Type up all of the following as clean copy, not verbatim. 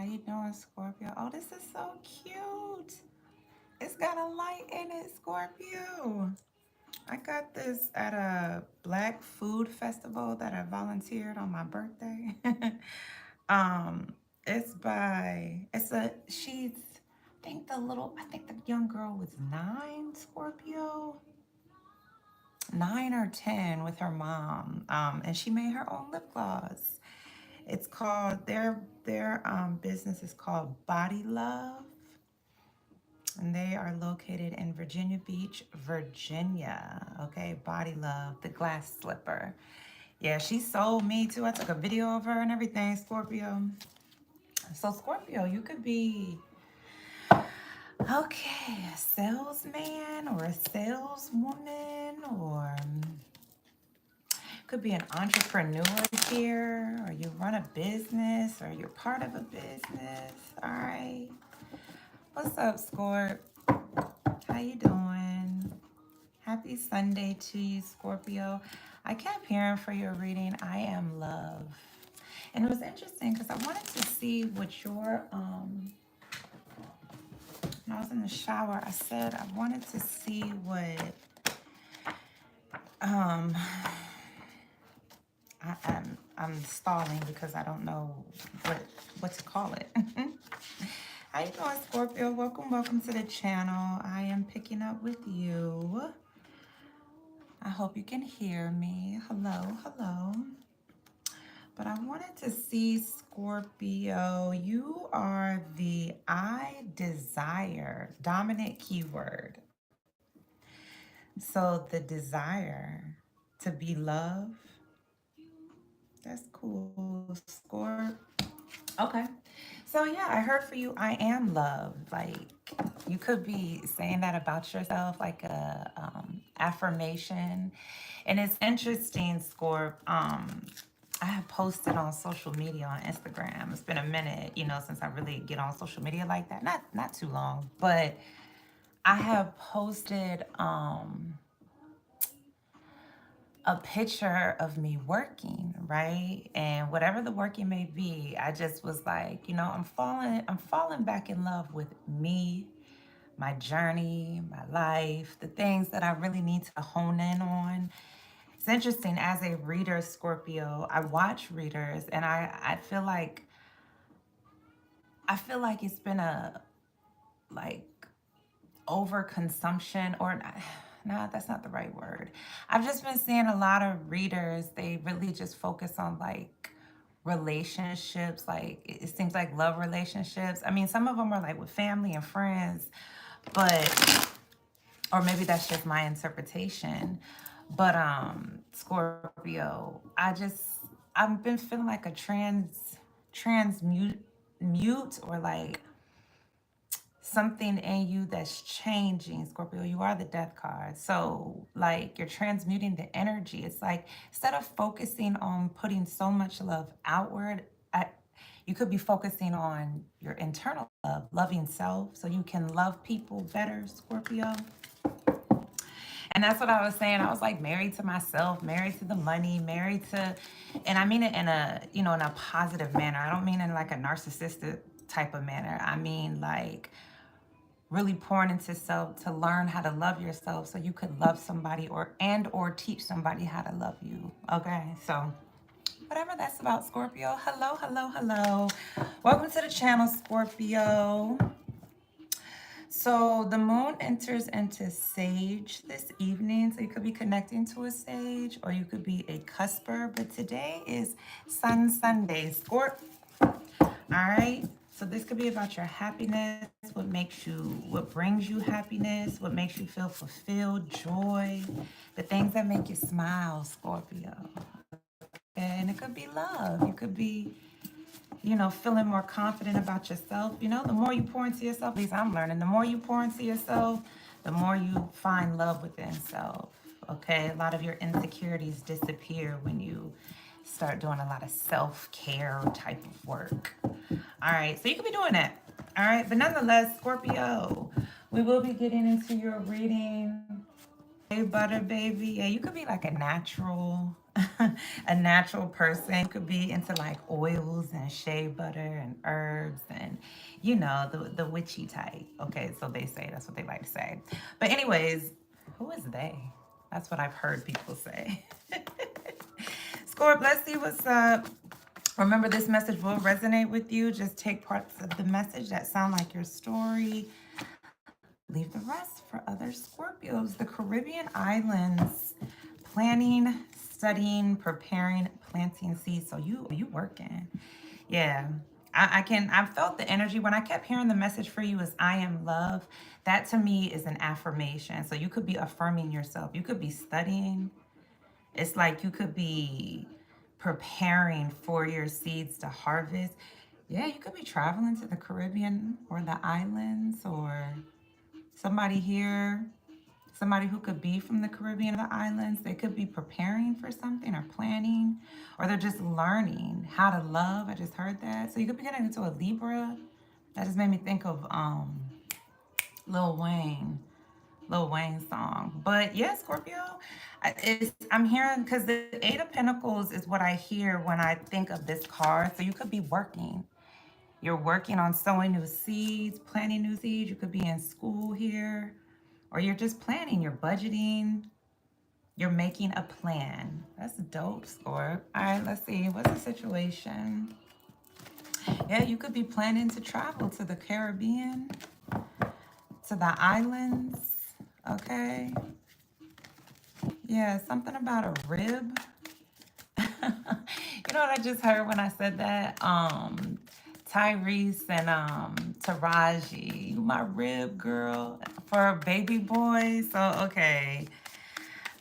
you doing, Scorpio? Oh, this is so cute. It's got a light in it, Scorpio. I got this at a Black Food Festival that I volunteered on my birthday. um, it's by she's I think the young girl was 9, Scorpio. 9 or 10 with her mom. And she made her own lip gloss. It's called their business is called Body Love, and they are located in Virginia Beach, Virginia. Okay, Body Love, the glass slipper. Yeah, she sold me too. I took a video of her and everything, Scorpio. So Scorpio, you could be a salesman or a saleswoman, or could be an entrepreneur here, or you run a business, or you're part of a business. All right. What's up, Scorp? How you doing? Happy Sunday to you, Scorpio. I kept hearing for your reading, I am love. And it was interesting because I wanted to see what your when I was in the shower, I said I wanted to see what um I'm stalling because I don't know what to call it. How you doing, Scorpio? Welcome to the channel. I am picking up with you. I hope you can hear me. Hello. But I wanted to see, Scorpio, you are the I desire dominant keyword. So the desire to be loved. That's cool, Scorp. Okay. So yeah, I heard for you, I am love. Like, you could be saying that about yourself, like a affirmation. And it's interesting, Scorp. I have posted on social media on Instagram. It's been a minute, since I really get on social media like that. Not too long, but I have posted a picture of me working, right? And whatever the working may be, I just was like, I'm falling back in love with me, my journey, my life, the things that I really need to hone in on. It's interesting, as a reader, Scorpio, I watch readers, and I feel like it's been a, like, overconsumption, or nah, that's not the right word. I've just been seeing a lot of readers, they really just focus on, like, relationships. Like, it seems like love relationships. I mean, some of them are like with family and friends, but, or maybe that's just my interpretation. But Scorpio, I've been feeling like a transmute mute, or like something in you that's changing, Scorpio. You are the death card. So, like, you're transmuting the energy. It's like, instead of focusing on putting so much love outward, you could be focusing on your internal love, loving self, so you can love people better, Scorpio. And that's what I was saying. I was like, married to myself, married to the money, married to, and I mean it in a positive manner. I don't mean in like a narcissistic type of manner. I mean, like, really pouring into self to learn how to love yourself so you could love somebody, or teach somebody how to love you. Okay, so whatever that's about, Scorpio. Hello. Welcome to the channel, Scorpio. So the moon enters into Sage this evening. So you could be connecting to a Sage, or you could be a cusper. But today is Sun Sunday, Scorp. All right. So this could be about your happiness, what brings you happiness, what makes you feel fulfilled, joy, the things that make you smile, Scorpio. And it could be love. You could be, feeling more confident about yourself. The more you pour into yourself, at least I'm learning, the more you pour into yourself, the more you find love within self. Okay, a lot of your insecurities disappear when you start doing a lot of self-care type of work. All right, so you could be doing that. All right, but nonetheless, Scorpio, we will be getting into your reading. Hey, butter baby. Yeah, you could be like a natural, a natural person. You could be into like oils and shea butter and herbs and, you know, the witchy type. Okay, so they say that's what they like to say. But anyways, who is they? That's what I've heard people say. Scorp, let's see what's up. Remember, this message will resonate with you. Just take parts of the message that sound like your story. Leave the rest for other Scorpios. The Caribbean islands, planning, studying, preparing, planting seeds. So you working. Yeah. I felt the energy when I kept hearing the message for you is I am love. That to me is an affirmation. So you could be affirming yourself. You could be studying. It's like you could be preparing for your seeds to harvest. Yeah, you could be traveling to the Caribbean or the islands, or somebody here, somebody who could be from the Caribbean or the islands. They could be preparing for something or planning, or they're just learning how to love. I just heard that. So you could be getting into a Libra. That just made me think of Lil Wayne. Lil Wayne song. But yeah, Scorpio, I'm hearing, because the Eight of Pentacles is what I hear when I think of this card. So you could be working. You're working on sowing new seeds, planting new seeds. You could be in school here, or you're just planning, you're budgeting, you're making a plan. That's dope, Scorp. All right, let's see. What's the situation? Yeah, you could be planning to travel to the Caribbean, to the islands. Okay. Yeah, something about a rib. You know what I just heard when I said that? Tyrese and Taraji, you my rib girl for a baby boy. So okay.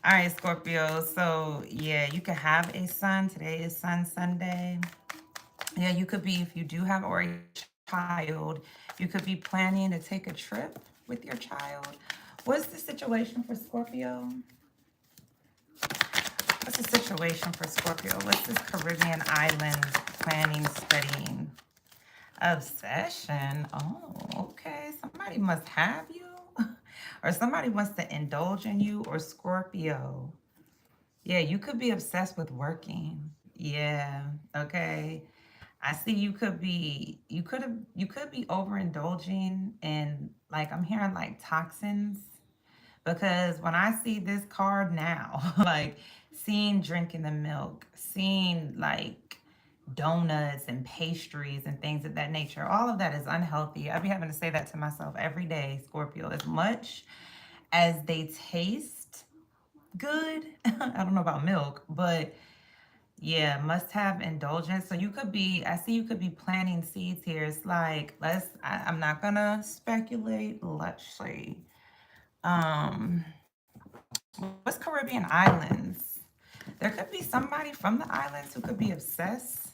All right, Scorpio. So yeah, you could have a son. Today is Sun Sunday. Yeah, you could be, if you do have or a child, you could be planning to take a trip with your child. What's the situation for Scorpio? What's the situation for Scorpio? What's this Caribbean island planning, studying? Obsession. Oh, okay. Somebody must have you. Or somebody wants to indulge in you, or Scorpio. Yeah, you could be obsessed with working. Yeah, okay. I see you could be overindulging in, like, I'm hearing like toxins, because when I see this card now, like seeing drinking the milk, seeing like donuts and pastries and things of that nature, all of that is unhealthy. I be having to say that to myself every day, Scorpio. As much as they taste good, I don't know about milk, but yeah, must have indulgence. So you could be, I see you could be planting seeds here. It's like, I'm not gonna speculate. Let's see. Um, what's Caribbean islands? There could be somebody from the islands who could be obsessed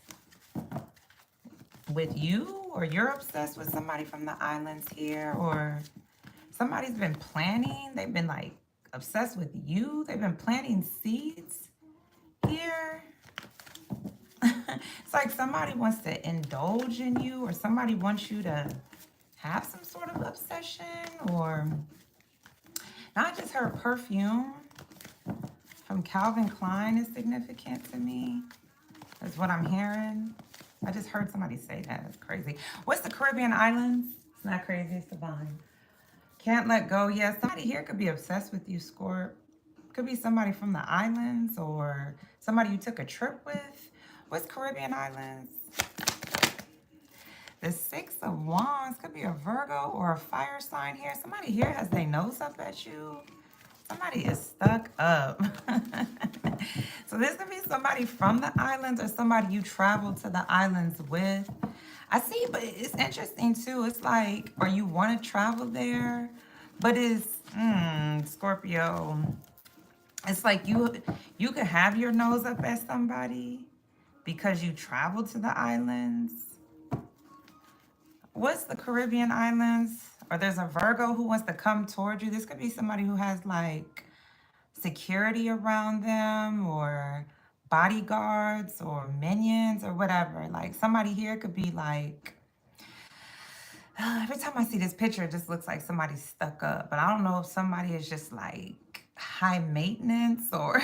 with you, or you're obsessed with somebody from the islands here, or somebody's been planning, they've been like obsessed with you, they've been planting seeds here. It's like somebody wants to indulge in you, or somebody wants you to have some sort of obsession, or not. Just her perfume from Calvin Klein is significant to me. That's what I'm hearing. I just heard somebody say that. That's crazy. What's the Caribbean islands? It's not crazy, it's divine. Can't let go. Yeah, somebody here could be obsessed with you, Scorp. Could be somebody from the islands, or somebody you took a trip with. What's Caribbean islands? The Six of Wands could be a Virgo or a fire sign here. Somebody here has their nose up at you. Somebody is stuck up. So this could be somebody from the islands, or somebody you traveled to the islands with. I see, but it's interesting too. It's like, or you want to travel there, but it's, Scorpio. It's like you could have your nose up at somebody because you traveled to the islands. What's the Caribbean islands? Or there's a Virgo who wants to come toward you. This could be somebody who has like security around them, or bodyguards or minions or whatever. Like somebody here could be like, every time I see this picture, it just looks like somebody's stuck up. But I don't know if somebody is just like high maintenance, or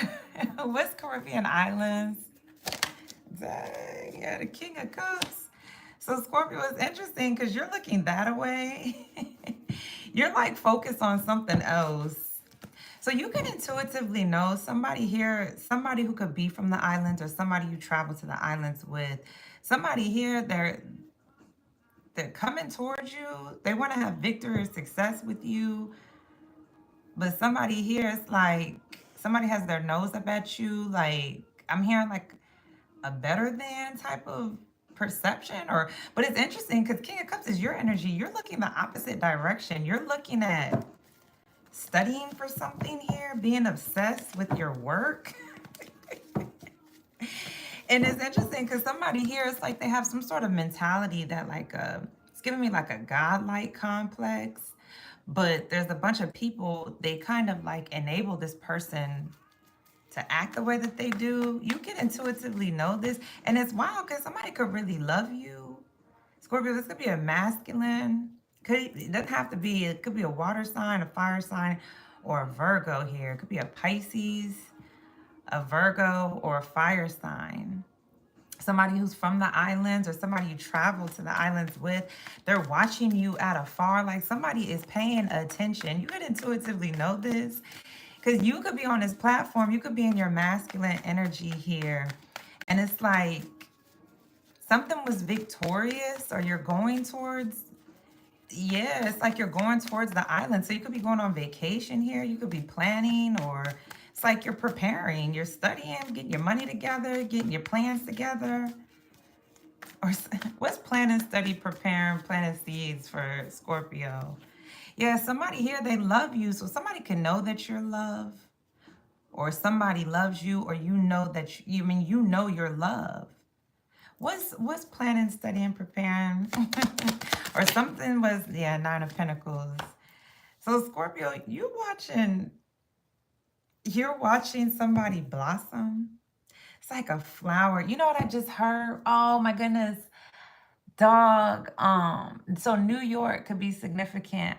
what's Caribbean islands? Dang, yeah, the King of Cups. So Scorpio is interesting because you're looking that way. You're like focused on something else. So you can intuitively know somebody here, somebody who could be from the islands or somebody you travel to the islands with. Somebody here, they're coming towards you. They want to have victory or success with you. But somebody here is like somebody has their nose up at you. Like I'm hearing like a better than type of perception, or but it's interesting because King of Cups is your energy. You're looking the opposite direction. You're looking at studying for something here, being obsessed with your work. And it's interesting because somebody here is like they have some sort of mentality that like it's giving me like a godlike complex, but there's a bunch of people, they kind of like enable this person to act the way that they do. You can intuitively know this. And it's wild because somebody could really love you. Scorpio, this could be a masculine. It doesn't have to be, it could be a water sign, a fire sign, or a Virgo here. It could be a Pisces, a Virgo, or a fire sign. Somebody who's from the islands or somebody you travel to the islands with, they're watching you at afar. Like somebody is paying attention. You could intuitively know this because you could be on this platform. You could be in your masculine energy here. And it's like something was victorious or you're going towards, yeah, it's like you're going towards the island. So you could be going on vacation here. You could be planning, or it's like you're preparing, you're studying, getting your money together, getting your plans together. Or what's planning, study, preparing, planting seeds for Scorpio? Yeah, somebody here, they love you. So somebody can know that you're loved, or somebody loves you, or you know that you mean you know you're loved. What's planning, studying, preparing? Or something was, yeah, Nine of Pentacles. So Scorpio, you're watching somebody blossom. It's like a flower. You know what I just heard? Oh my goodness. Dog. So New York could be significant.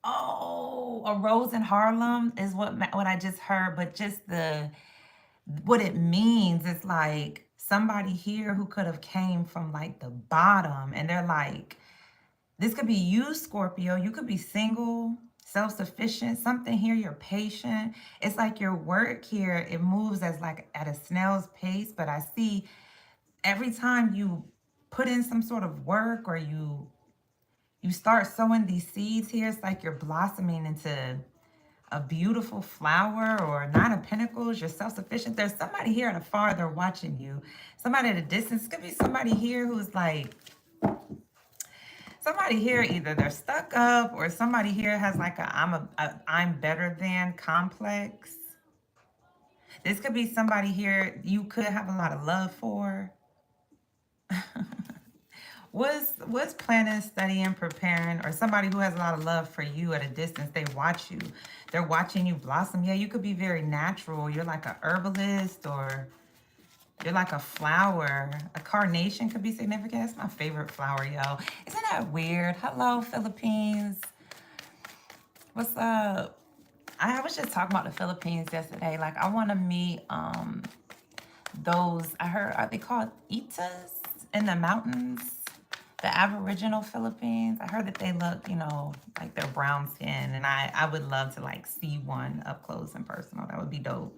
Oh, a rose in Harlem is what I just heard, but just the what it means is like somebody here who could have came from like the bottom, and they're like, this could be you, Scorpio. You could be single, self-sufficient, something here, you're patient. It's like your work here, it moves as like at a snail's pace, but I see every time you put in some sort of work, or you start sowing these seeds here, it's like you're blossoming into a beautiful flower. Or Nine of Pentacles, you're self-sufficient. There's somebody here at afar, they're watching you. Somebody at a distance. It could be somebody here who's like, somebody here, either they're stuck up, or somebody here has like I'm better than complex. This could be somebody here you could have a lot of love for. Was planning, studying, preparing, or somebody who has a lot of love for you at a distance. They watch you. They're watching you blossom. Yeah, you could be very natural. You're like a herbalist, or you're like a flower. A carnation could be significant. That's my favorite flower, yo. Isn't that weird? Hello, Philippines. What's up? I was just talking about the Philippines yesterday. Like, I want to meet those, I heard, are they called Itas in the mountains? The Aboriginal Philippines. I heard that they look, like they're brown skin, and I would love to like see one up close and personal. That would be dope.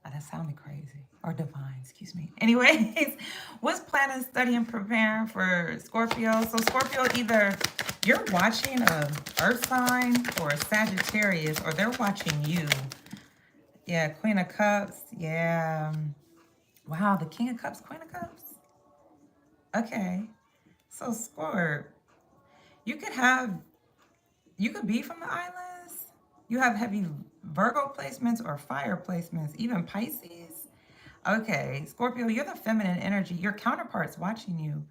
That sounded crazy. Or divine, excuse me. Anyways, what's planning, studying, preparing for Scorpio? So Scorpio, either you're watching a Earth sign or a Sagittarius, or they're watching you. Yeah, Queen of Cups. Yeah. Wow, the King of Cups, Queen of Cups. Okay. So Scorp, you could be from the islands. You have heavy Virgo placements or fire placements, even Pisces. Okay, Scorpio, you're the feminine energy. Your counterpart's watching you.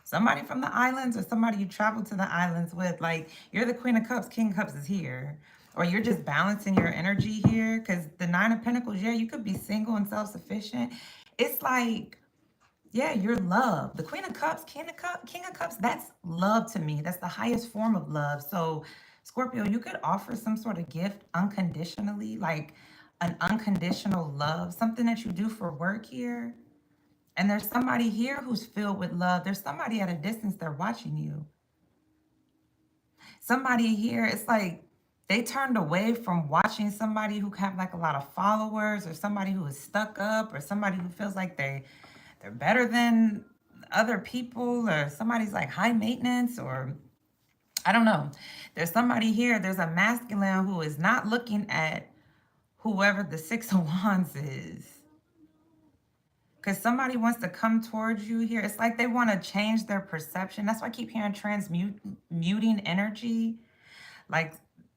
Somebody from the islands, or somebody you travel to the islands with. Like, you're the Queen of Cups, King of Cups is here. Or you're just balancing your energy here. Because the Nine of Pentacles, yeah, you could be single and self-sufficient. It's like, yeah, you're love. The Queen of Cups, King of Cups, that's love to me. That's the highest form of love. So Scorpio, you could offer some sort of gift unconditionally, like an unconditional love, something that you do for work here. And there's somebody here who's filled with love. There's somebody at a distance, they're watching you. Somebody here, it's like they turned away from watching somebody who have like a lot of followers, or somebody who is stuck up, or somebody who feels like they're better than other people, or somebody's like high maintenance, or I don't know. There's somebody here, there's a masculine who is not looking at whoever the Six of Wands is. Because somebody wants to come towards you here. It's like they want to change their perception. That's why I keep hearing transmuting energy. Like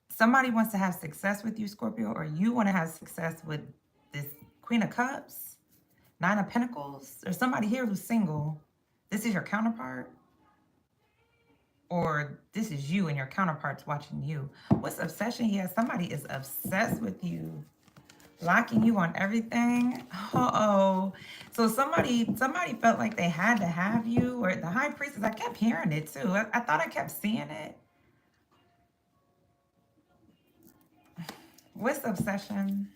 somebody wants to have success with you, Scorpio, or you want to have success with this Queen of Cups, Nine of Pentacles. There's somebody here who's single. This is your counterpart. Or this is you and your counterpart's watching you. What's obsession here? Somebody is obsessed with you. Blocking you on everything. Uh-oh. So somebody felt like they had to have you. Or the High Priestess, I kept hearing it too. I thought I kept seeing it. What's obsession?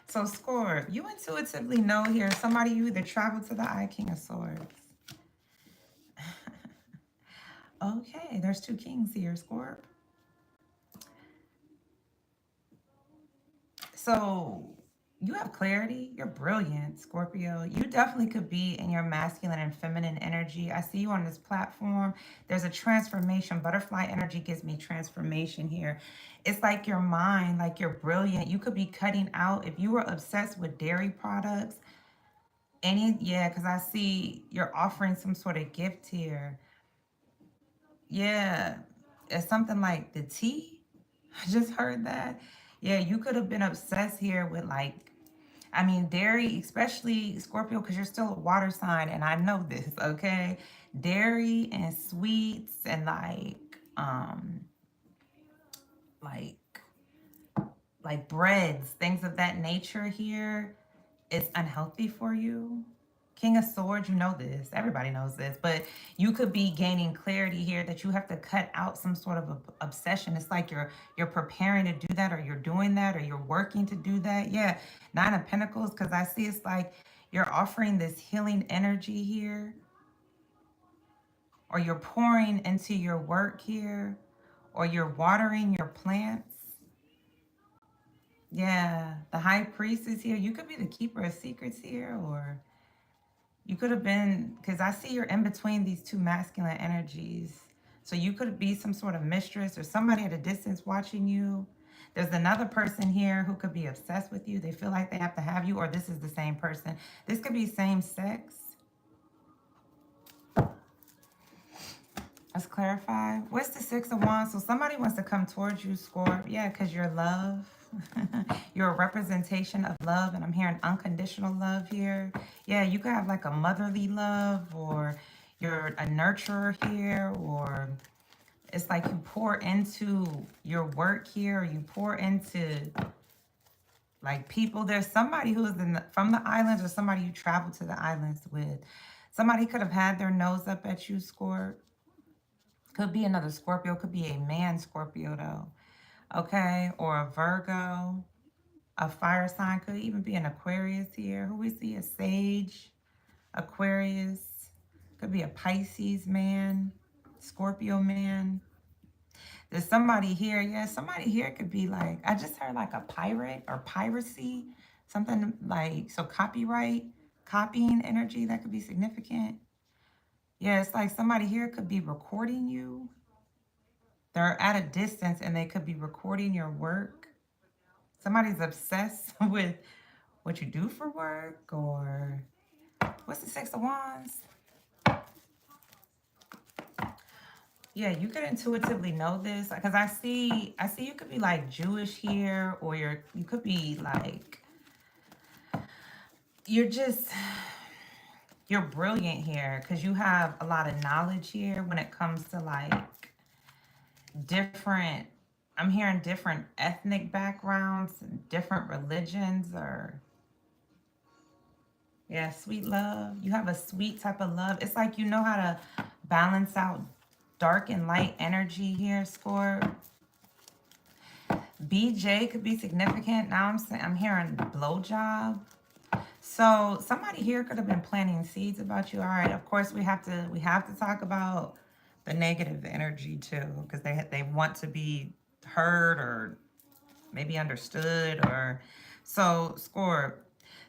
So Scorp, you intuitively know here, somebody you either travel to the Eye King of Swords. Okay, there's two kings here, Scorp. So you have clarity. You're brilliant, Scorpio. You definitely could be in your masculine and feminine energy. I see you on this platform. There's a transformation. Butterfly energy gives me transformation here. It's like your mind, like you're brilliant. You could be cutting out, if you were obsessed with dairy products, because I see you're offering some sort of gift here. Yeah, it's something like the tea. I just heard that. Yeah, you could have been obsessed here with dairy, especially Scorpio, because you're still a water sign, and I know this, okay? Dairy and sweets and like breads, things of that nature here, is unhealthy for you. King of Swords, you know this. Everybody knows this. But you could be gaining clarity here that you have to cut out some sort of obsession. It's like you're preparing to do that, or you're doing that, or you're working to do that. Yeah, Nine of Pentacles, because I see it's like you're offering this healing energy here, or you're pouring into your work here, or you're watering your plants. Yeah, the High Priest is here. You could be the keeper of secrets here, or you could have been, because I see you're in between these two masculine energies. So you could be some sort of mistress or somebody at a distance watching you. There's another person here who could be obsessed with you. They feel like they have to have you, or this is the same person. This could be same sex. Let's clarify. What's the Six of Wands? So somebody wants to come towards you, Scorp. Yeah, because you're love. You're a representation of love, and I'm hearing unconditional love here. Yeah, you could have like a motherly love, or you're a nurturer here, or it's like you pour into your work here, or you pour into like people. There's somebody who's from the islands, or somebody you travel to the islands with. Somebody could have had their nose up at you, Scorp. Could be another Scorpio, could be a man Scorpio though. Okay, or a Virgo, a fire sign, could even be an Aquarius here. Who we see? A Sage, Aquarius, could be a Pisces man, Scorpio man. There's somebody here. Yeah, somebody here could be like, I just heard like a pirate or piracy, something like, so copyright, copying energy, that could be significant. Yeah, it's like somebody here could be recording you. They're at a distance and they could be recording your work. Somebody's obsessed with what you do for work, or what's the Six of Wands? Yeah, you could intuitively know this, because I see you could be like Jewish here, or you could be like, you're brilliant here, because you have a lot of knowledge here when it comes to like different, I'm hearing different ethnic backgrounds, different religions, or yeah, sweet love. You have a sweet type of love. It's like you know how to balance out dark and light energy here, Scorp. BJ could be significant. Now I'm hearing blowjob. So somebody here could have been planting seeds about you. All right, of course we have to talk about the negative energy too, because they want to be heard or maybe understood. Or so Scorp,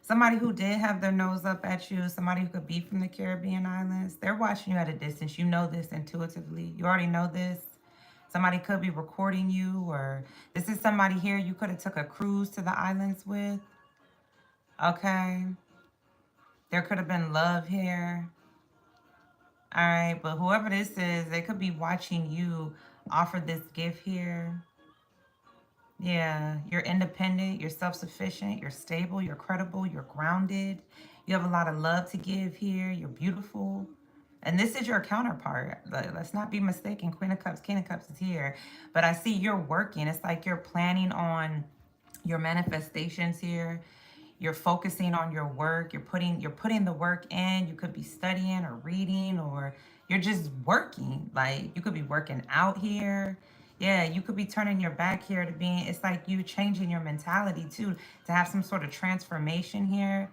somebody who did have their nose up at you, somebody who could be from the Caribbean islands, they're watching you at a distance. You know this intuitively. You already know this. Somebody could be recording you, or this is somebody here you could have took a cruise to the islands with. Okay. There could have been love here. All right, but whoever this is, they could be watching you offer this gift here. Yeah, you're independent, you're self-sufficient, you're stable, you're credible, you're grounded. You have a lot of love to give here. You're beautiful. And this is your counterpart. Let's not be mistaken. Queen of Cups, King of Cups is here. But I see you're working. It's like you're planning on your manifestations here. You're focusing on your work. You're putting the work in. You could be studying or reading, or you're just working. Like you could be working out here. Yeah, you could be turning your back here to being, it's like you changing your mentality too, to have some sort of transformation here.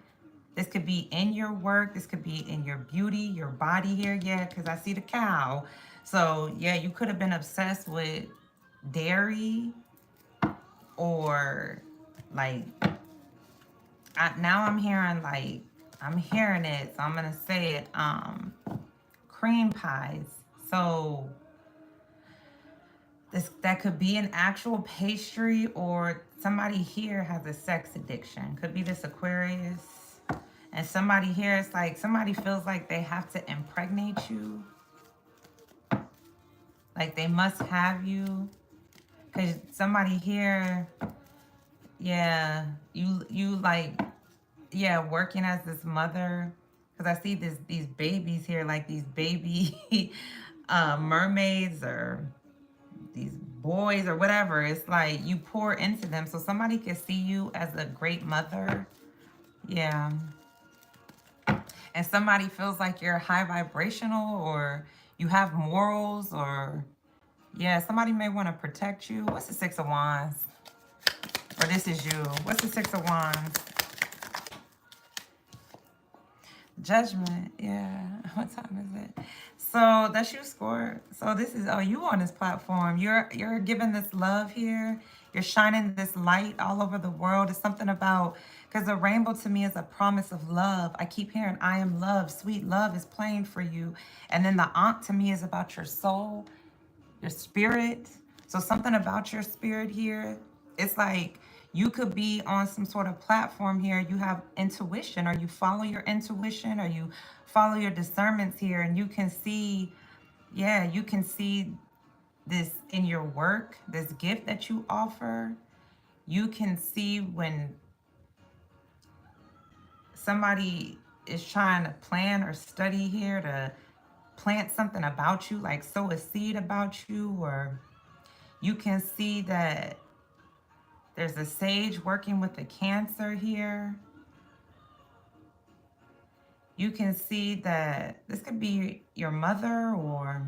This could be in your work. This could be in your beauty, your body here. Yeah, because I see the cow. So yeah, you could have been obsessed with dairy, or like, now I'm hearing like, I'm hearing it, so I'm gonna say it, cream pies. So that could be an actual pastry, or somebody here has a sex addiction. Could be this Aquarius. And somebody here, it's like somebody feels like they have to impregnate you. Like they must have you. Because somebody here, yeah, you like, yeah, working as this mother. Because I see these babies here, like these baby mermaids, or these boys or whatever. It's like you pour into them. So somebody can see you as a great mother. Yeah. And somebody feels like you're high vibrational, or you have morals, or yeah, somebody may want to protect you. What's the Six of Wands? Or this is you. What's the Six of Wands? Judgment. Yeah. What time is it? So that's you, Scorp. So this is, oh, you on this platform. You're giving this love here. You're shining this light all over the world. It's something about, because the rainbow to me is a promise of love. I keep hearing, I am love. Sweet love is playing for you. And then the Ankh to me is about your soul, your spirit. So something about your spirit here. It's like you could be on some sort of platform here. You have intuition, or you follow your intuition, or you follow your discernments here, and you can see, yeah, you can see this in your work, this gift that you offer. You can see when somebody is trying to plan or study here to plant something about you, like sow a seed about you, or you can see that there's a sage working with the Cancer here. You can see that this could be your mother, or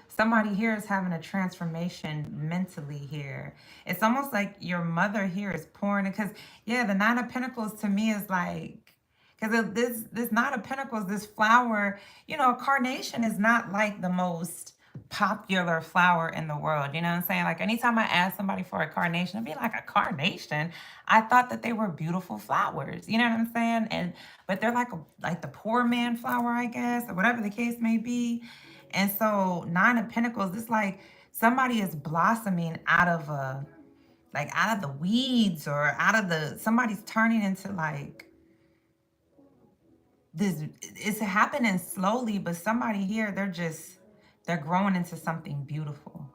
somebody here is having a transformation mentally here. It's almost like your mother here is pouring it, because yeah, the Nine of Pentacles to me is like, because this Nine of Pentacles, this flower, you know, carnation is not like the most popular flower in the world. You know what I'm saying? Like anytime I ask somebody for a carnation, I'd be like, a carnation? I thought that they were beautiful flowers. You know what I'm saying? And but they're like the poor man flower, I guess, or whatever the case may be. And so Nine of Pentacles, it's like somebody is blossoming out of out of the weeds, or somebody's turning into like this. It's happening slowly, but somebody here, they're growing into something beautiful.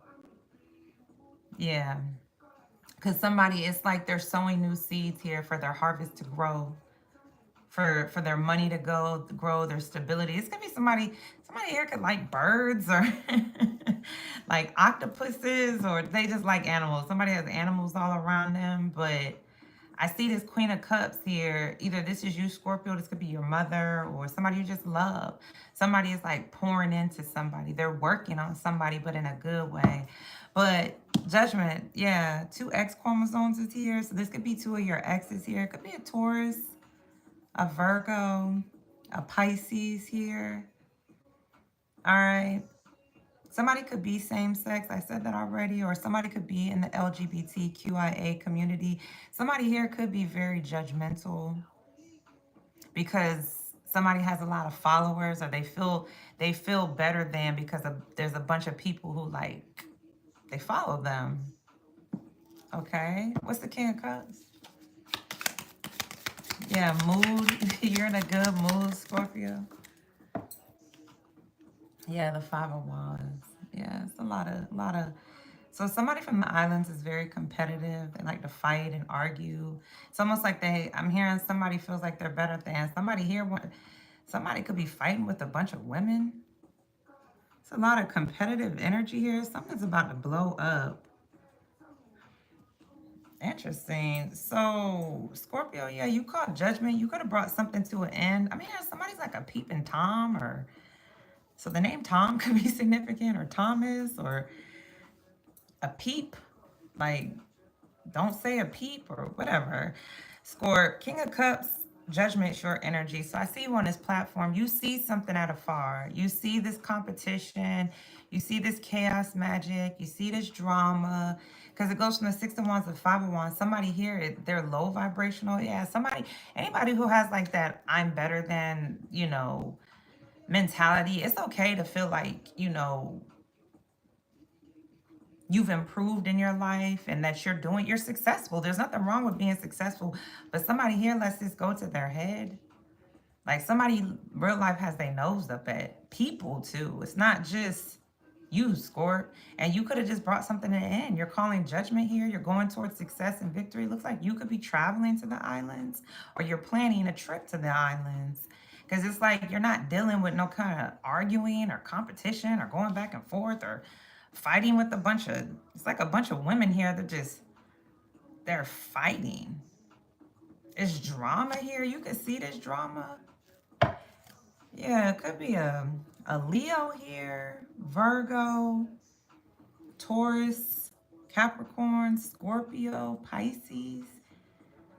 Yeah. Because somebody, it's like they're sowing new seeds here for their harvest to grow, for their money to grow, their stability. It's gonna be somebody here could like birds, or like octopuses, or they just like animals. Somebody has animals all around them, but I see this Queen of Cups here. Either this is you, Scorpio, this could be your mother or somebody you just love. Somebody is like pouring into somebody. They're working on somebody, but in a good way. But Judgment, yeah, 2X chromosomes is here. So this could be 2 of your exes here. It could be a Taurus, a Virgo, a Pisces here. All right. Somebody could be same sex. I said that already. Or somebody could be in the LGBTQIA community. Somebody here could be very judgmental because somebody has a lot of followers, or they feel better than because there's a bunch of people who like they follow them. Okay. What's the King of Cups? Yeah, mood. You're in a good mood, Scorpio. Yeah, the 5 of Wands. Yeah, it's a lot of. So somebody from the islands is very competitive. They like to fight and argue. It's almost like I'm hearing somebody feels like they're better than somebody here. Somebody could be fighting with a bunch of women. It's a lot of competitive energy here. Something's about to blow up. Interesting. So, Scorpio, yeah, you caught judgment. You could have brought something to an end. I mean, somebody's like a peeping Tom, or so the name Tom could be significant, or Thomas, or a peep. Like, don't say a peep or whatever. Score, King of Cups, judgment, short energy. So I see you on this platform. You see something at afar. You see this competition. You see this chaos magic. You see this drama. Because it goes from the 6 of Wands to 5 of Wands. Somebody here, they're low vibrational. Yeah, anybody who has like that I'm better than, mentality. It's okay to feel like, you've improved in your life and that you're successful. There's nothing wrong with being successful, but somebody here lets this go to their head. Like somebody real life has their nose up at people too. It's not just you, Scorp. And you could have just brought something to an end. You're calling judgment here. You're going towards success and victory. Looks like you could be traveling to the islands, or you're planning a trip to the islands. Because it's like you're not dealing with no kind of arguing or competition or going back and forth or fighting with it's like a bunch of women here that they're fighting. It's drama here. You can see this drama. Yeah, it could be a Leo here, Virgo, Taurus, Capricorn, Scorpio, Pisces.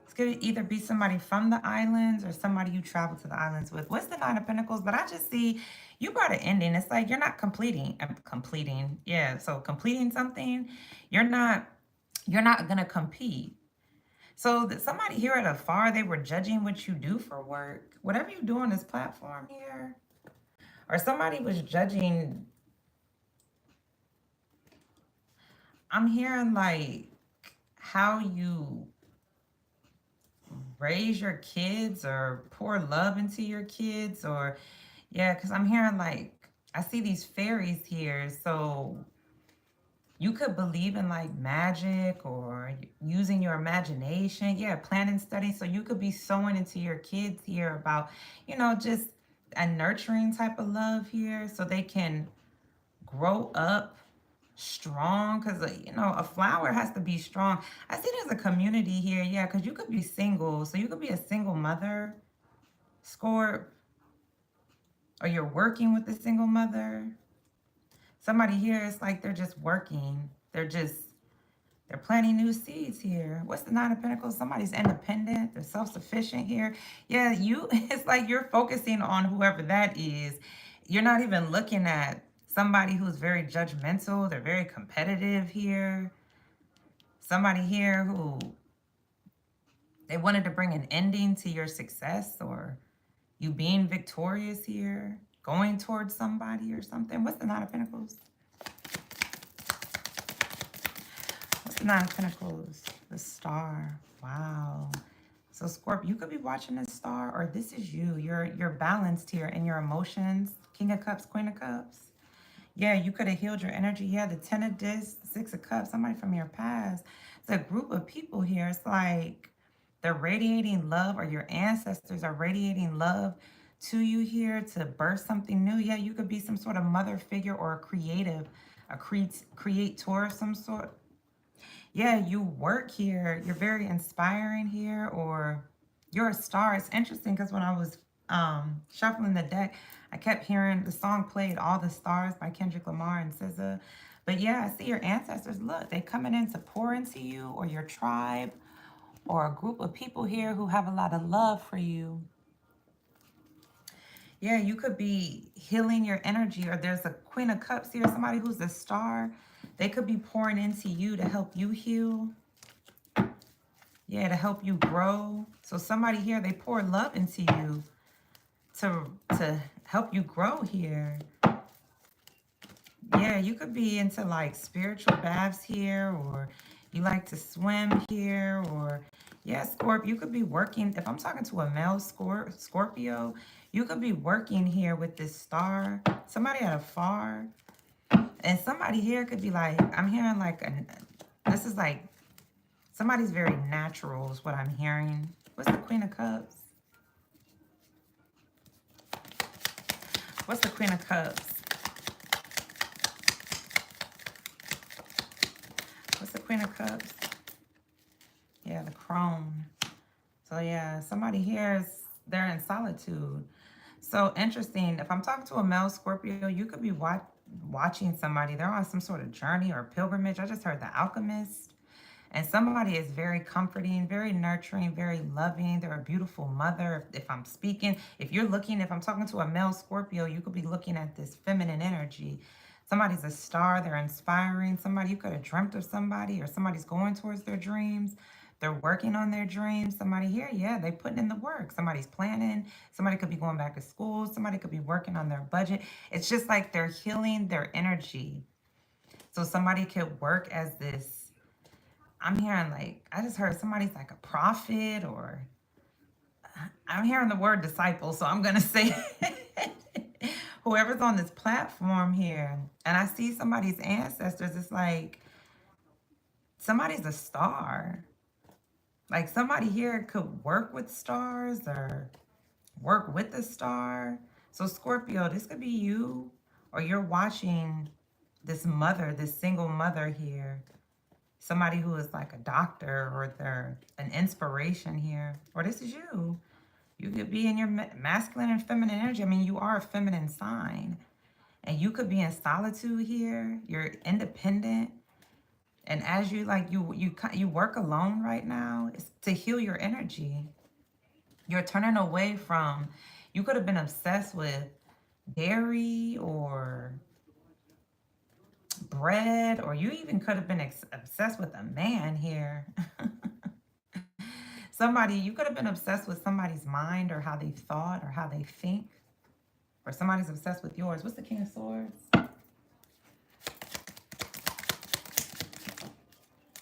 It's going to either be somebody from the islands or somebody you travel to the islands with. What's the Nine of Pentacles? But I just see you brought an ending. It's like you're not completing. Yeah, so completing something, you're not going to compete. So somebody here at afar, they were judging what you do for work. Whatever you do on this platform here. Or somebody was judging. I'm hearing like how you raise your kids or pour love into your kids, or yeah, because I'm hearing like I see these fairies here. So you could believe in like magic or using your imagination. Yeah, planning studies. So you could be sowing into your kids here about, just a nurturing type of love here so they can grow up strong. Because, a flower has to be strong. I see there's a community here. Yeah, because you could be single. So you could be a single mother, Scorp, or you're working with a single mother. Somebody here, it's like they're just working. They're planting new seeds here. What's the Nine of Pentacles? Somebody's independent. They're self-sufficient here. Yeah, it's like you're focusing on whoever that is. You're not even looking at somebody who's very judgmental. They're very competitive here. Somebody here who they wanted to bring an ending to your success or you being victorious here. Going towards somebody or something. What's the Nine of Pentacles? What's the Nine of Pentacles? The Star. Wow. So Scorp, you could be watching this star, or this is you. You're balanced here in your emotions. King of Cups, Queen of Cups. Yeah, you could have healed your energy. Yeah, the 10 of Discs, 6 of Cups, somebody from your past. It's a group of people here. It's like they're radiating love, or your ancestors are radiating love to you here to birth something new. Yeah, you could be some sort of mother figure or a creative, a creator of some sort. Yeah, you work here. You're very inspiring here, or you're a star. It's interesting because when I was shuffling the deck, I kept hearing the song played, All the Stars by Kendrick Lamar and SZA. But yeah, I see your ancestors. Look, they coming in to pour into you, or your tribe, or a group of people here who have a lot of love for you. Yeah, you could be healing your energy, or there's a Queen of Cups here, somebody who's a star. They could be pouring into you to help you heal. Yeah, to help you grow. So somebody here, they pour love into you to help you grow here. Yeah, you could be into like spiritual baths here, or you like to swim here, or yeah, Scorpio, you could be working. If I'm talking to a male Scorpio, you could be working here with this star. Somebody at afar. And somebody here could be like, I'm hearing like, this is like, somebody's very natural is what I'm hearing. What's the Queen of Cups? What's the Queen of Cups? What's the Queen of Cups? Yeah, the Crone. So yeah, somebody here is, they're in solitude. So interesting. If I'm talking to a male Scorpio, you could be watching somebody. They're on some sort of journey or pilgrimage. I just heard the Alchemist. And somebody is very comforting, very nurturing, very loving. They're a beautiful mother. If I'm speaking, if I'm talking to a male Scorpio, you could be looking at this feminine energy. Somebody's a star. They're inspiring. Somebody, you could have dreamt of somebody, or somebody's going towards their dreams. They're working on their dreams. Somebody here, yeah, they putting in the work. Somebody's planning. Somebody could be going back to school. Somebody could be working on their budget. It's just like they're healing their energy. So somebody could work as this, I'm hearing like, I just heard somebody's like a prophet, or I'm hearing the word disciple. So I'm going to say whoever's on this platform here. And I see somebody's ancestors. It's like somebody's a star. Like somebody here could work with stars or work with a star. So Scorpio, this could be you, or you're watching this mother, this single mother here. Somebody who is like a doctor, or they're an inspiration here. Or this is you. You could be in your masculine and feminine energy. I mean, you are a feminine sign. And you could be in solitude here. You're independent. And as you like, you work alone right now, it's to heal your energy. You're turning away from, you could have been obsessed with dairy or bread, or you even could have been obsessed with a man here. Somebody, you could have been obsessed with somebody's mind, or how they thought, or how they think. Or somebody's obsessed with yours. What's the King of Swords?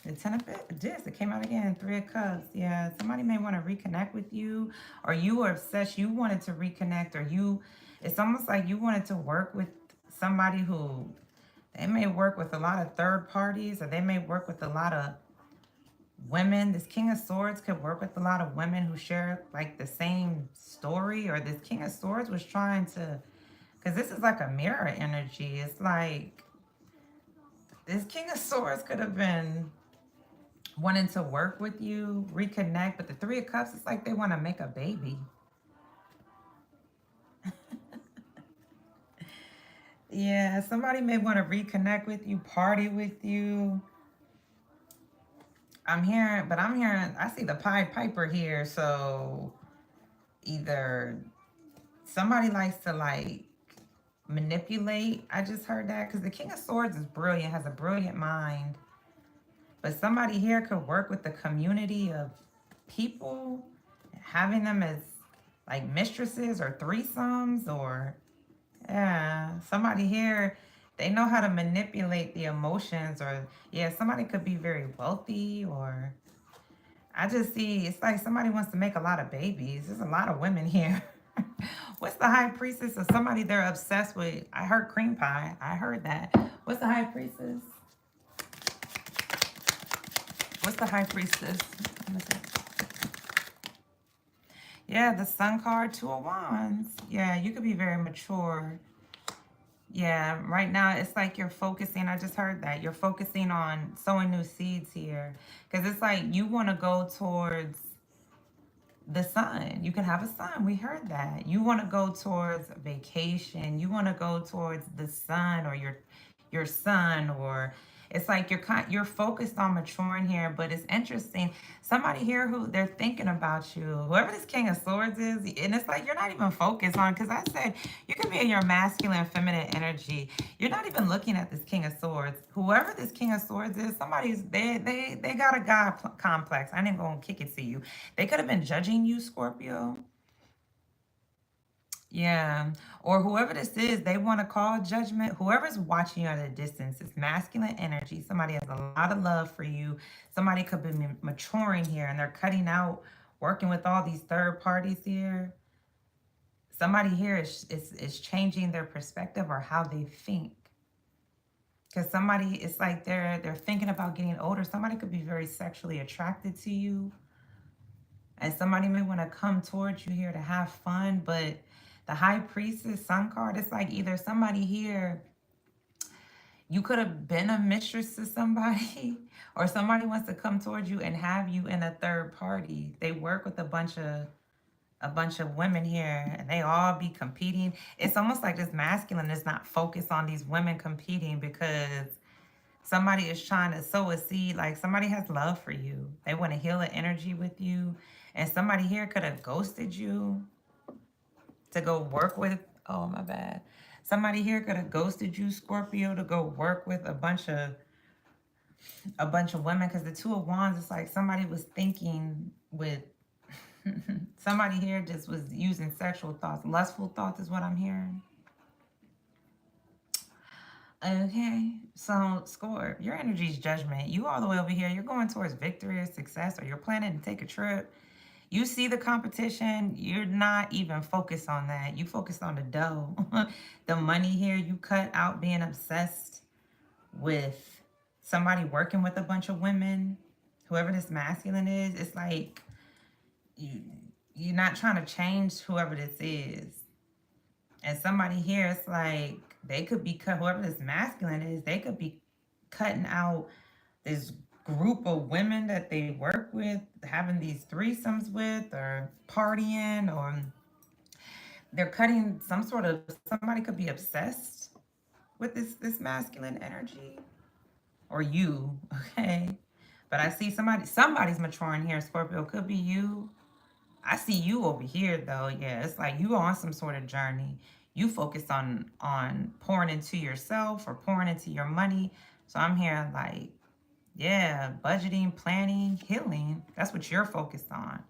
The Ten of Discs, it came out again. Three of Cups. Yeah, somebody may want to reconnect with you, or you were obsessed. You wanted to reconnect, or it's almost like you wanted to work with somebody who, they may work with a lot of third parties, or they may work with a lot of women. This King of Swords could work with a lot of women who share like the same story, or this King of Swords was trying to, because this is like a mirror energy. It's like this King of Swords could have been wanting to work with you, reconnect, but the Three of Cups, it's like they want to make a baby. Yeah, somebody may want to reconnect with you, party with you. I'm hearing, I see the Pied Piper here, so either somebody likes to like manipulate. I just heard that because the King of Swords is brilliant, has a brilliant mind. But somebody here could work with the community of people, having them as like mistresses or threesomes, or yeah, somebody here, they know how to manipulate the emotions, or yeah, somebody could be very wealthy, or I just see it's like somebody wants to make a lot of babies. There's a lot of women here. What's the High Priestess of somebody they're obsessed with? I heard cream pie. I heard that. What's the High Priestess? What's the High Priestess? Yeah, the Sun card, Two of Wands. Yeah, you could be very mature. Yeah, right now it's like you're focusing. I just heard that you're focusing on sowing new seeds here because it's like you want to go towards the sun. You can have a son. We heard that. You want to go towards vacation. You want to go towards the sun or your son, or it's like you're focused on maturing here, but it's interesting. Somebody here who they're thinking about you, whoever this King of Swords is, and it's like you're not even focused on, because I said you could be in your masculine feminine energy. You're not even looking at this King of Swords. Whoever this King of Swords is, somebody's they got a God complex. I ain't gonna kick it to you. They could have been judging you, Scorpio. Yeah. Or whoever this is, they want to call judgment. Whoever's watching you at a distance is masculine energy. Somebody has a lot of love for you. Somebody could be maturing here and they're cutting out working with all these third parties here. Somebody here is changing their perspective or how they think. Because somebody, it's like they're thinking about getting older. Somebody could be very sexually attracted to you. And somebody may want to come towards you here to have fun, but the High Priestess Sun card, it's like either somebody here, you could have been a mistress to somebody, or somebody wants to come towards you and have you in a third party. They work with a bunch of women here and they all be competing. It's almost like this masculine is not focused on these women competing because somebody is trying to sow a seed. Like somebody has love for you. They want to heal an energy with you. And somebody here could have ghosted you to go work with, oh my bad. Somebody here could have ghosted you, Scorpio, to go work with a bunch of women, because the Two of Wands is like somebody was thinking with somebody here just was using sexual thoughts. Lustful thoughts is what I'm hearing. Okay, so Scorp, your energy is judgment. You all the way over here, you're going towards victory or success, or you're planning to take a trip. You see the competition, you're not even focused on that. You focused on the dough, the money here. You cut out being obsessed with somebody working with a bunch of women, whoever this masculine is. It's like you, you're not trying to change whoever this is. And somebody here, it's like they could be cut, whoever this masculine is, they could be cutting out this group of women that they work with, having these threesomes with, or partying, or they're cutting some sort of, somebody could be obsessed with this masculine energy, or you, okay? But I see somebody's maturing here, Scorpio. Could be you. I see you over here though. Yeah, it's like you on some sort of journey. You focus on pouring into yourself or pouring into your money. So I'm here like, yeah, budgeting, planning, healing. That's what you're focused on.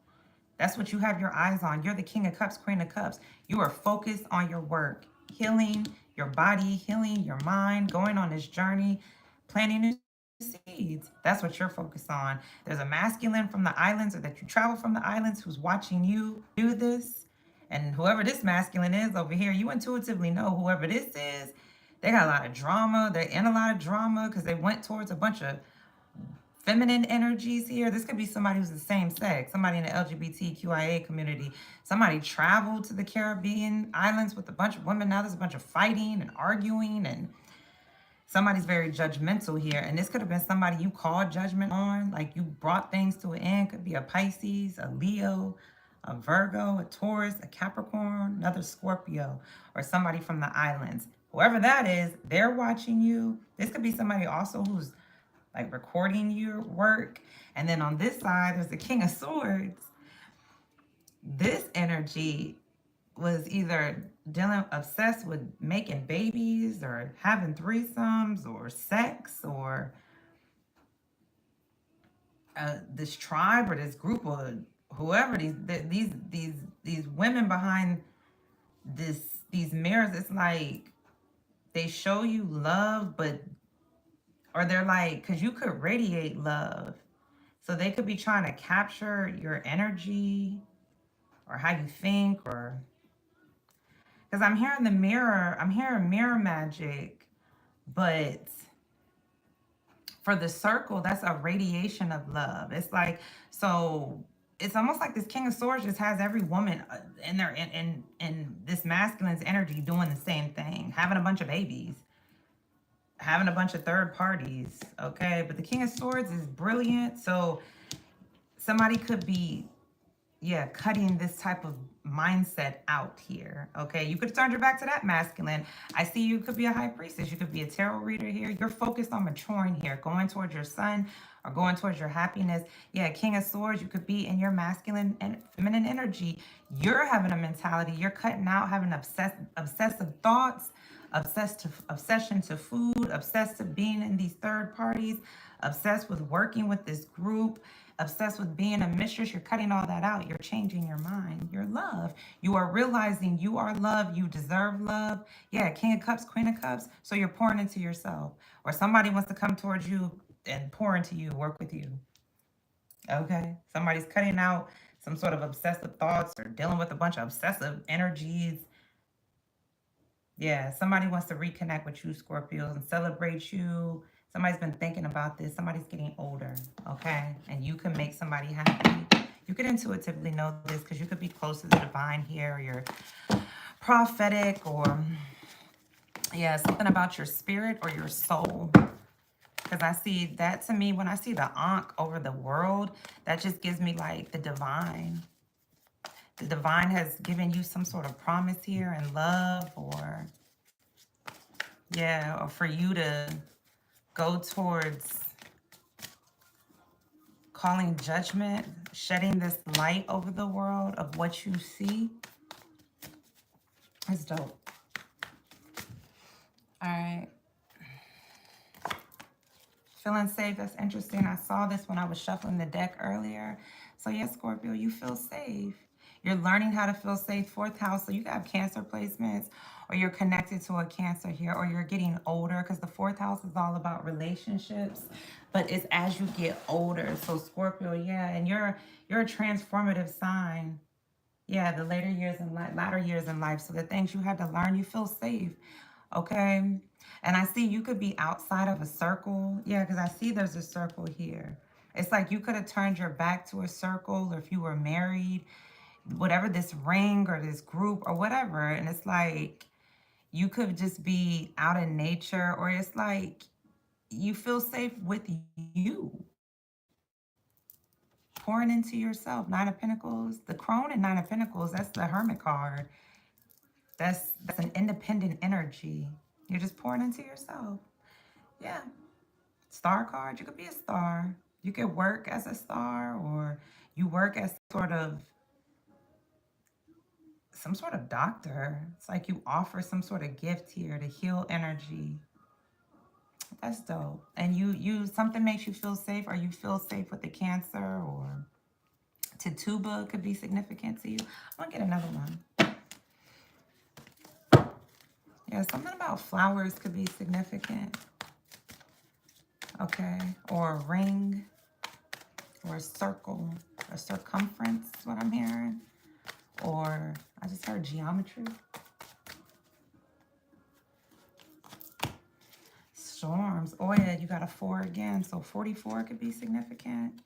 That's what you have your eyes on. You're the King of Cups, Queen of Cups. You are focused on your work, healing your body, healing your mind, going on this journey, planting new seeds. That's what you're focused on. There's a masculine from the islands, or that you travel from the islands, who's watching you do this. And whoever this masculine is over here, you intuitively know whoever this is, they got a lot of drama. They're in a lot of drama because they went towards a bunch of feminine energies here. This could be somebody who's the same sex, somebody in the LGBTQIA community. Somebody traveled to the Caribbean islands with a bunch of women. Now there's a bunch of fighting and arguing, and somebody's very judgmental here. And this could have been somebody you called judgment on, like you brought things to an end. Could be a Pisces, a Leo, a Virgo, a Taurus, a Capricorn, another Scorpio, or somebody from the islands. Whoever that is, they're watching you. This could be somebody also who's like recording your work. And then on this side, there's the King of Swords. This energy was either obsessed with making babies or having threesomes or sex, or this tribe or this group of whoever these women behind these mirrors. It's like they show you love, but or they're like, because you could radiate love. So they could be trying to capture your energy or how you think, or because I'm hearing the mirror, I'm hearing mirror magic, but for the circle, that's a radiation of love. It's like, so it's almost like this King of Swords just has every woman in their in this masculine's energy doing the same thing, having a bunch of babies, having a bunch of third parties. Okay, but the King of Swords is brilliant, so somebody could be, yeah, cutting this type of mindset out here. Okay, you could have turned your back to that masculine. I see you could be a high priestess, you could be a tarot reader here. You're focused on maturing here, going towards your son or going towards your happiness. Yeah, King of Swords, you could be in your masculine and feminine energy. You're having a mentality, you're cutting out having obsessive thoughts, obsession to food, obsessed to being in these third parties, obsessed with working with this group, obsessed with being a mistress. You're cutting all that out. You're changing your mind. Your love. You are realizing you are love. You deserve love. Yeah, King of Cups, Queen of Cups. So you're pouring into yourself. Or somebody wants to come towards you and pour into you, work with you. Okay? Somebody's cutting out some sort of obsessive thoughts or dealing with a bunch of obsessive energies. Yeah, somebody wants to reconnect with you, Scorpios, and celebrate you. Somebody's been thinking about this. Somebody's getting older, okay? And you can make somebody happy. You could intuitively know this because you could be close to the divine here, or you're prophetic, or, yeah, something about your spirit or your soul. Because I see that, to me, when I see the Ankh over the world, that just gives me like the divine. The divine has given you some sort of promise here and love, or, yeah, or for you to go towards calling judgment, shedding this light over the world of what you see. It's dope. All right. Feeling safe, that's interesting. I saw this when I was shuffling the deck earlier. So yes, Scorpio, you feel safe. You're learning how to feel safe. Fourth house, so you have Cancer placements, or you're connected to a Cancer here, or you're getting older, because the fourth house is all about relationships, but it's as you get older. So Scorpio, yeah, and you're a transformative sign. Yeah, the later years in life, latter years in life. So the things you had to learn, you feel safe. Okay. And I see you could be outside of a circle. Yeah, because I see there's a circle here. It's like you could have turned your back to a circle, or if you were married, whatever, this ring or this group or whatever. And it's like you could just be out in nature, or it's like you feel safe with you. Pouring into yourself. Nine of Pentacles. The Crone and Nine of Pentacles, that's the Hermit card. That's an independent energy. You're just pouring into yourself. Yeah. Star card, you could be a star. You could work as a star, or you work as some sort of doctor. It's like you offer some sort of gift here to heal energy. That's dope. And you something makes you feel safe, or you feel safe with the Cancer, or Tituba could be significant to you. I'm gonna get another one. Yeah, something about flowers could be significant. Okay, or a ring, or a circle, a circumference is what I'm hearing. Or I just heard geometry. Storms. Oh yeah, you got a 4 again. So 44 could be significant.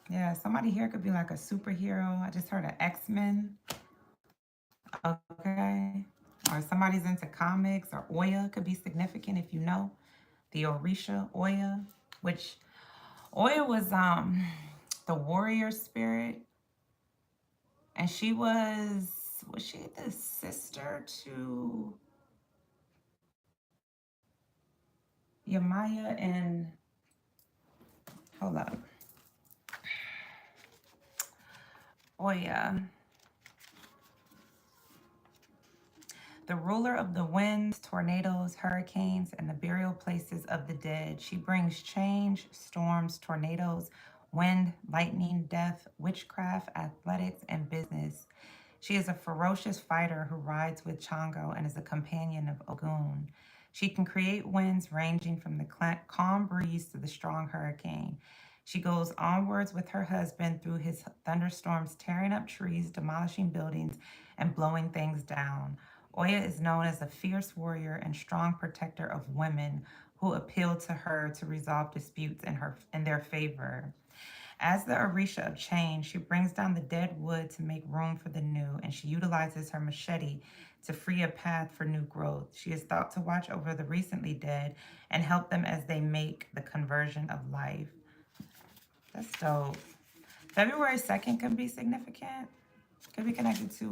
Yeah, somebody here could be like a superhero. I just heard an X-Men. Okay. Or somebody's into comics, or Oya could be significant if you know. The Orisha Oya, which Oya was the warrior spirit. And she was she the sister to Yamaya and, hold up. Oya. The ruler of the winds, tornadoes, hurricanes, and the burial places of the dead. She brings change, storms, tornadoes, wind, lightning, death, witchcraft, athletics, and business. She is a ferocious fighter who rides with Chango and is a companion of Ogun. She can create winds ranging from the calm breeze to the strong hurricane. She goes onwards with her husband through his thunderstorms, tearing up trees, demolishing buildings, and blowing things down. Oya is known as a fierce warrior and strong protector of women who appeal to her to resolve disputes in their favor. As the Orisha of change, she brings down the dead wood to make room for the new, and she utilizes her machete to free a path for new growth. She is thought to watch over the recently dead and help them as they make the conversion of life. That's dope. February 2nd can be significant. Could be connected to,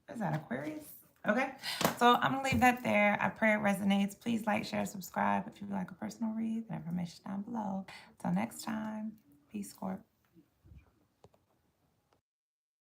what is that, Aquarius? Okay, so I'm going to leave that there. I pray it resonates. Please like, share, subscribe if you would like a personal read. The information down below. Till next time, peace, Scorp.